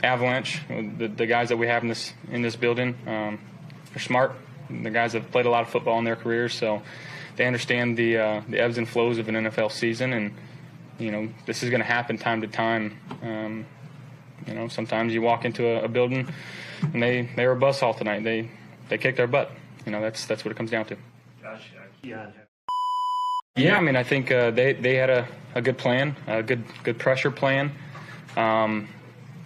Avalanche, the guys that we have in this building, are smart. The guys have played a lot of football in their careers, so they understand the ebbs and flows of an NFL season, and this is going to happen time to time. Sometimes you walk into a building and they were a buzzsaw tonight. They kicked our butt. That's what it comes down to. Josh, Keon. Yeah, I think they had a good plan, a good pressure plan.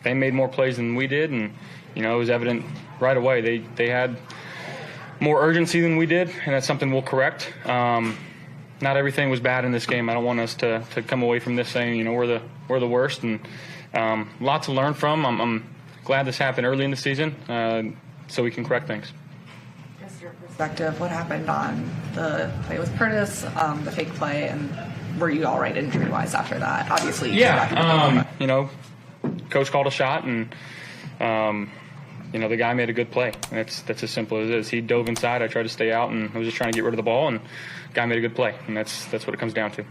They made more plays than we did, and it was evident right away. They had more urgency than we did, and that's something we'll correct. Not everything was bad in this game. I don't want us to come away from this saying we're the worst, and lots to learn from. I'm glad this happened early in the season, so we can correct things. Just your perspective, what happened on the play with Curtis, the fake play, and were you all right injury-wise after that? Obviously, yeah. Coach called a shot, and the guy made a good play. That's as simple as it is. He dove inside. I tried to stay out, and I was just trying to get rid of the ball, and the guy made a good play, and that's what it comes down to.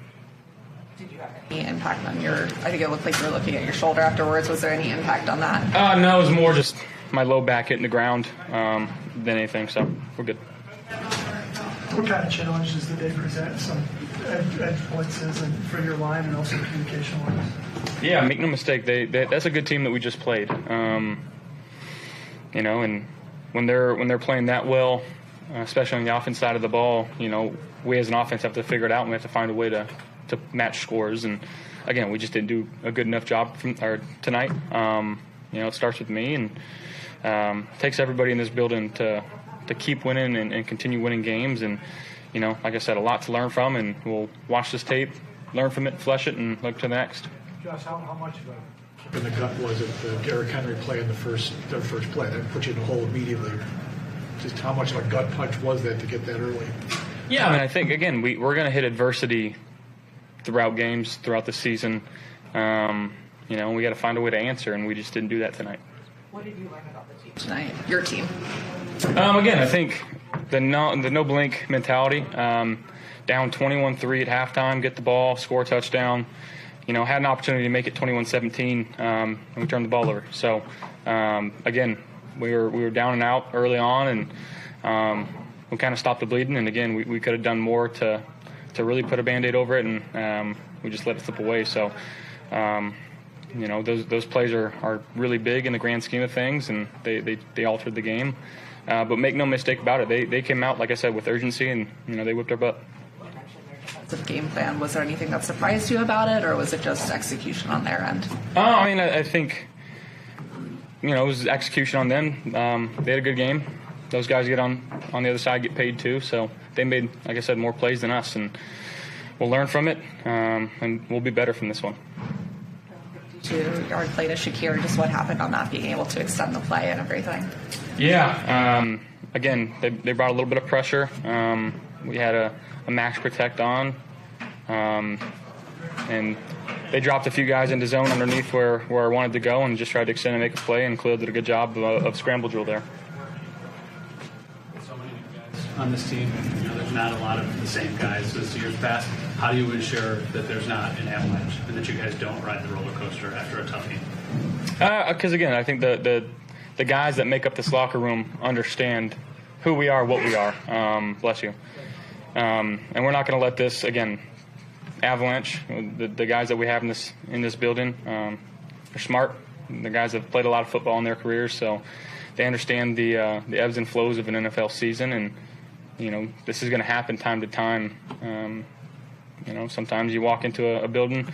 Did you have any impact on I think it looked like you were looking at your shoulder afterwards. Was there any impact on that? No, it was more just my low back hitting the ground than anything, so we're good. What kind of challenges did they present? Some edge blitzes and for your line and also communication-wise? Yeah, make no mistake, that's a good team that we just played. And when they're playing that well, especially on the offense side of the ball, we as an offense have to figure it out, and we have to find a way to match scores. And again, we just didn't do a good enough job tonight. It starts with me, and takes everybody in this building to keep winning and continue winning games. And like I said, a lot to learn from, and we'll watch this tape, learn from it, flesh it, and look to the next. Josh, how much of a kick in the gut was it the Derrick Henry play in their first play that put you in a hole immediately? Just how much of a gut punch was that to get that early? Yeah, I think again we're going to hit adversity throughout games, throughout the season. We got to find a way to answer, and we just didn't do that tonight. What did you learn about the team tonight? Your team. Again, I think the no blink mentality. Down 21-3 at halftime, get the ball, score a touchdown. Had an opportunity to make it 21-17, and we turned the ball over. So, again, we were down and out early on, and we kind of stopped the bleeding. And again, we could have done more to really put a Band-Aid over it, and we just let it slip away. So, those plays are really big in the grand scheme of things, and they altered the game. But make no mistake about it, they came out, like I said, with urgency, and they whipped our butt. The game plan, was there anything that surprised you about it, or was it just execution on their end? I think it was execution on them. They had a good game. Those guys get on the other side, get paid too, so they made, like I said, more plays than us, and we'll learn from it, and we'll be better from this one. 52-yard play to Shakir, just what happened on that, being able to extend the play and everything? Yeah, again, they brought a little bit of pressure. We had a max protect on, and they dropped a few guys into zone underneath where I wanted to go, and just tried to extend and make a play, and Khalil did a good job of scramble drill there. So many guys on this team, there's not a lot of the same guys as years past. How do you ensure that there's not an avalanche and that you guys don't ride the roller coaster after a tough game? Because again, I think the guys that make up this locker room understand who we are, what we are. Bless you. And we're not going to let this, again, avalanche. The guys that we have in this building are smart. The guys have played a lot of football in their careers, so they understand the ebbs and flows of an NFL season, and this is going to happen time to time. Sometimes you walk into a building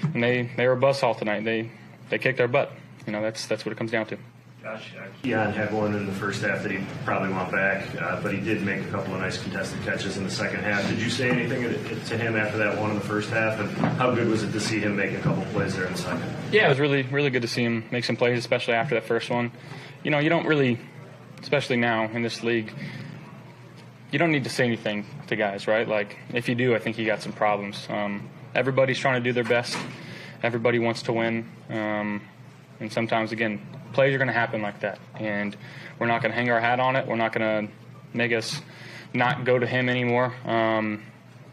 and they were a buzzsaw tonight. They kicked our butt. That's what it comes down to. Josh, Keon had one in the first half that he probably want back, but he did make a couple of nice contested catches in the second half. Did you say anything to him after that one in the first half, and how good was it to see him make a couple of plays there in the second? Yeah, it was really, really good to see him make some plays, especially after that first one. You don't really, especially now in this league, you don't need to say anything to guys, right? Like, if you do, I think you got some problems. Everybody's trying to do their best. Everybody wants to win. And sometimes, again, plays are going to happen like that. And we're not going to hang our hat on it. We're not going to make us not go to him anymore.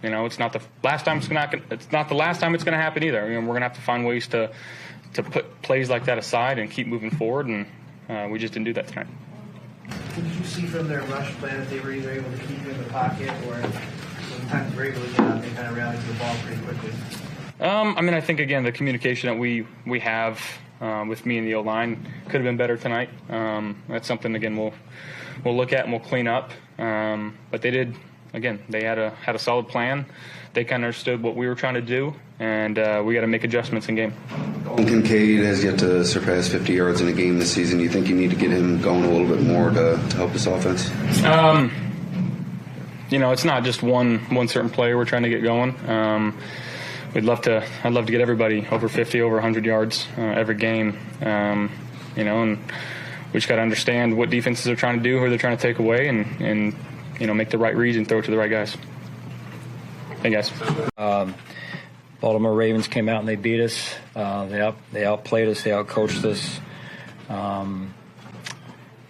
It's not the last time it's not the last time it's going to happen either. We're going to have to find ways to plays like that aside and keep moving forward, and we just didn't do that tonight. Did you see from their rush plan that they were either able to keep you in the pocket, or when times they were able to get out, they kind of rallied to the ball pretty quickly? I think, again, the communication that we have with me and the O-line could have been better tonight. That's something, again, we'll look at and we'll clean up. But they did, again, they had a solid plan. They kind of understood what we were trying to do, and we got to make adjustments in game. Kincaid has yet to surpass 50 yards in a game this season. Do you think you need to get him going a little bit more to help this offense? It's not just one certain player we're trying to get going. I'd love to get everybody over 50, over 100 yards every game. And we just got to understand what defenses are trying to do, who they're trying to take away, and make the right reads and throw it to the right guys. Hey, guys. Baltimore Ravens came out and they beat us. They outplayed us. They outcoached us.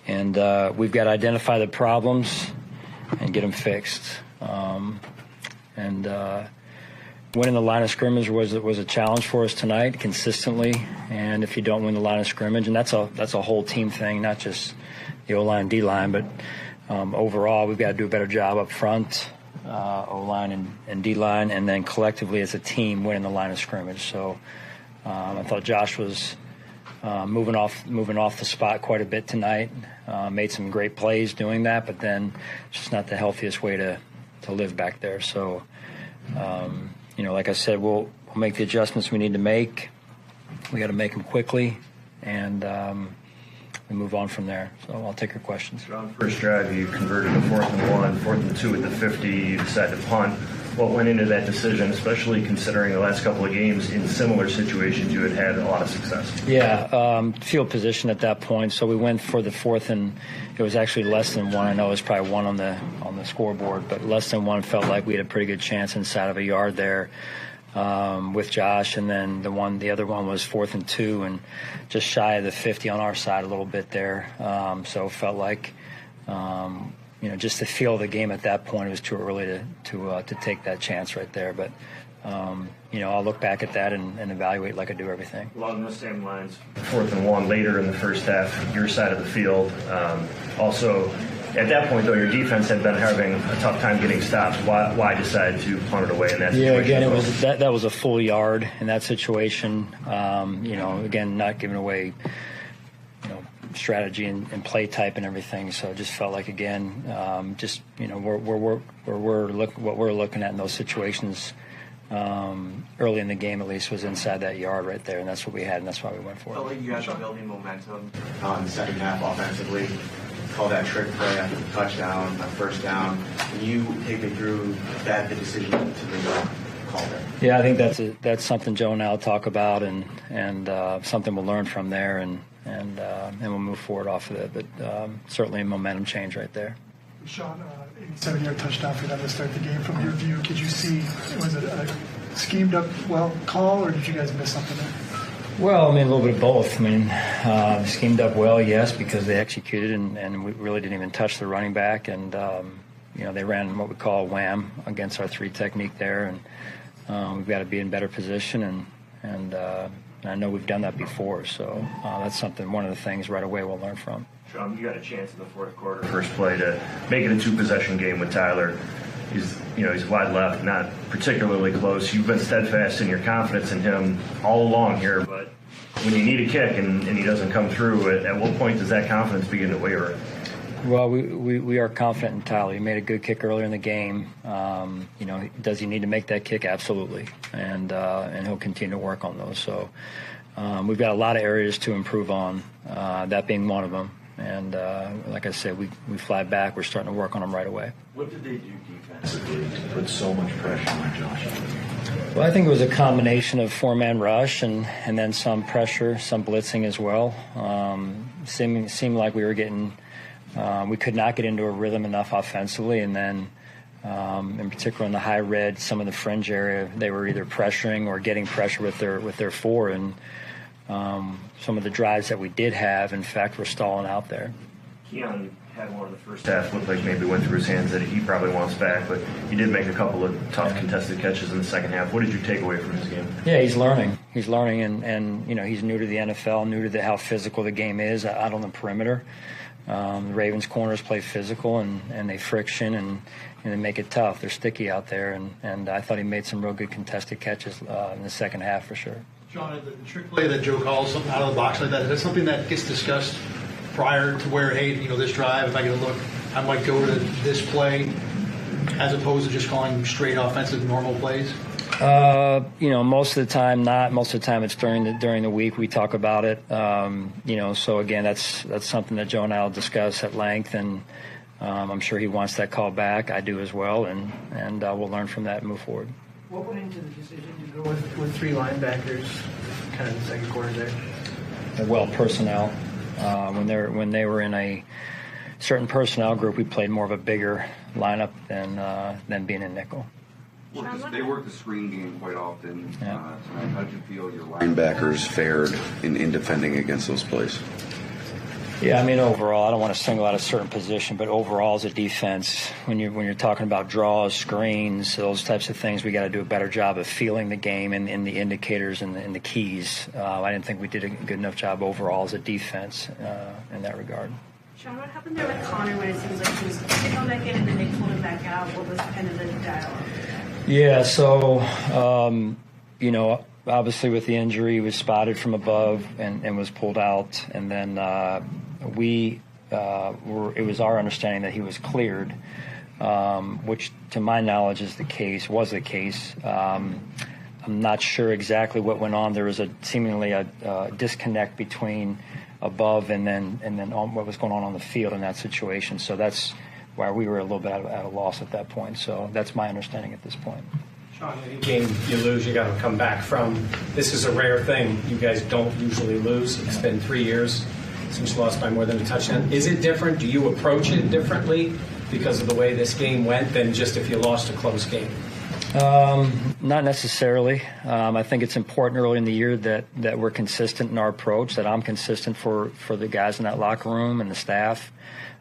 And we've got to identify the problems and get them fixed. Winning the line of scrimmage was a challenge for us tonight consistently. And if you don't win the line of scrimmage, and that's a whole team thing, not just the O-line, D-line, but overall we've got to do a better job up front. O-line and D-line, and then collectively as a team winning the line of scrimmage. So I thought Josh was moving off the spot quite a bit tonight. Made some great plays doing that, but then it's just not the healthiest way to live back there. So like I said, we'll make the adjustments we need to make. We got to make them quickly, and we move on from there. So I'll take your questions. On first drive, you converted a 4th and 1, 4th and 2 at the 50. You decided to punt. What went into that decision, especially considering the last couple of games in similar situations you had a lot of success? Yeah, field position at that point. So we went for the 4th, and it was actually less than 1. I know it was probably 1 on the scoreboard, but less than 1. Felt like we had a pretty good chance inside of a yard there. With Josh, and then the other one was 4th and 2, and just shy of the 50 on our side a little bit there. So felt like, just the feel of the game at that point, it was too early to take that chance right there. But I'll look back at that and evaluate like I do everything. Along those same lines, 4th and 1 later in the first half, your side of the field. Also, at that point, though, your defense had been having a tough time getting stops. Why decide to punt it away in that situation? Yeah, again, it was that was a full yard in that situation. Again, not giving away, strategy and play type and everything. So it just felt like, again, what we're looking at in those situations early in the game, at least, was inside that yard right there, and that's what we had, and that's why we went for it. Felt like you guys were building momentum in the second half offensively. Call that trick play after the touchdown, first down. Can you take me through the decision to call there? Yeah, I think that's something Joe and I'll talk about, and something we'll learn from there, and we'll move forward off of it. But certainly a momentum change right there. Sean, 87-yard touchdown for them to start the game. From your view, could you see, was it a schemed up call, or did you guys miss something there? Well, a little bit of both. Schemed up well, yes, because they executed, and we really didn't even touch the running back, and they ran what we call a wham against our 3 technique there, and we've got to be in better position, and I know we've done that before, so that's one of the things right away we'll learn from. Sean, you got a chance in the fourth quarter, first play, to make it a 2-possession game with Tyler. He's wide left, not particularly close. You've been steadfast in your confidence in him all along here, but when you need a kick and he doesn't come through, at what point does that confidence begin to waver? Well, we are confident in Tyler. He made a good kick earlier in the game. Does he need to make that kick? Absolutely, and he'll continue to work on those. So we've got a lot of areas to improve on, that being one of them. And like I said, we fly back. We're starting to work on them right away. What did they do defensively to put so much pressure on Josh? Well, I think it was a combination of 4-man rush and then some pressure, some blitzing as well. Seemed like we were getting we could not get into a rhythm enough offensively, and then in particular in the high red, some of the fringe area, they were either pressuring or getting pressure with their 4, and some of the drives that we did have, in fact, were stalling out there. Keon had one of the first half looked like maybe went through his hands that he probably wants back, but he did make a couple of tough contested catches in the second half. What did you take away from his game? Yeah, he's learning. He's learning, and you know, he's new to the NFL, new to how physical the game is out on the perimeter. The Ravens corners play physical, and they friction and they make it tough. They're sticky out there, and I thought he made some real good contested catches in the second half for sure. Sean, the trick play that Joe calls something out of the box like that, is that something that gets discussed prior to where, hey, you know, this drive, if I get a look, I might go to this play as opposed to just calling straight offensive normal plays? You know, most of the time not. Most of the time it's during the week we talk about it. You know, so again, that's something that Joe and I will discuss at length, and I'm sure he wants that call back. I do as well, and we'll learn from that and move forward. What went into the decision to go with three linebackers, kind of the second quarter there? Well, personnel. When they were in a certain personnel group, we played more of a bigger lineup than being in nickel. They work the screen game quite often. Yeah. Tonight, how'd you feel your linebackers fared in defending against those plays? Yeah, I mean, overall, I don't want to single out a certain position, but overall as a defense, when you're talking about draws, screens, those types of things, we got to do a better job of feeling the game and the indicators and the keys. I didn't think we did a good enough job overall as a defense in that regard. Sean, what happened there with Connor when it seems like he was sitting on that game and then they pulled him back out? What was kind of the dialogue? Yeah, so, you know, obviously with the injury, he was spotted from above and was pulled out. And then it was our understanding that he was cleared, which to my knowledge was the case. I'm not sure exactly what went on. There was seemingly a disconnect between above and then what was going on the field in that situation. So that's why we were a little bit at a loss at that point. So that's my understanding at this point. Sean, any game you lose, you got to come back from. This is a rare thing. You guys don't usually lose. It's been 3 years since you lost by more than a touchdown. Is it different? Do you approach it differently because of the way this game went than just if you lost a close game? Not necessarily. I think it's important early in the year that we're consistent in our approach, that I'm consistent for the guys in that locker room and the staff.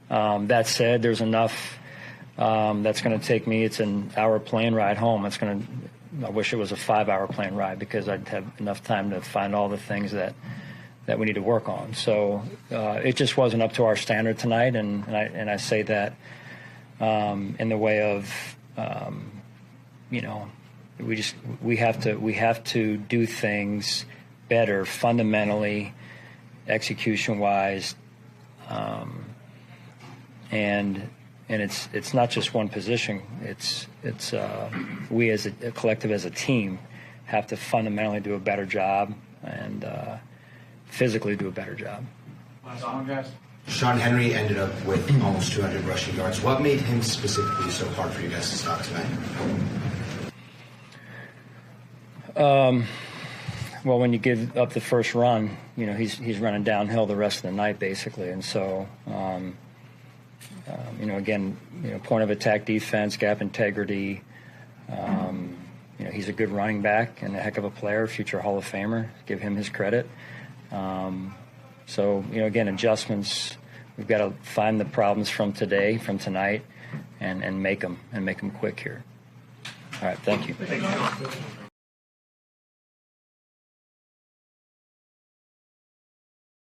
That said, there's enough that's going to take me. It's an hour plane ride home. I wish it was a 5-hour plane ride because I'd have enough time to find all the things that we need to work on. So it just wasn't up to our standard tonight, and I say that in the way of you know, we have to do things better fundamentally, execution wise, and it's not just one position. It's we as a collective, as a team, have to fundamentally do a better job and physically do a better job. Last one, guys. Sean Henry ended up with almost 200 rushing yards. What made him specifically so hard for you guys to stop tonight? Well, when you give up the first run, you know, he's running downhill the rest of the night basically, and so you know, again, you know, point of attack defense, gap integrity. You know, he's a good running back and a heck of a player, future Hall of Famer. Give him his credit. So, you know, again, adjustments. We've got to find the problems from tonight, and make them quick here. All right, thank you.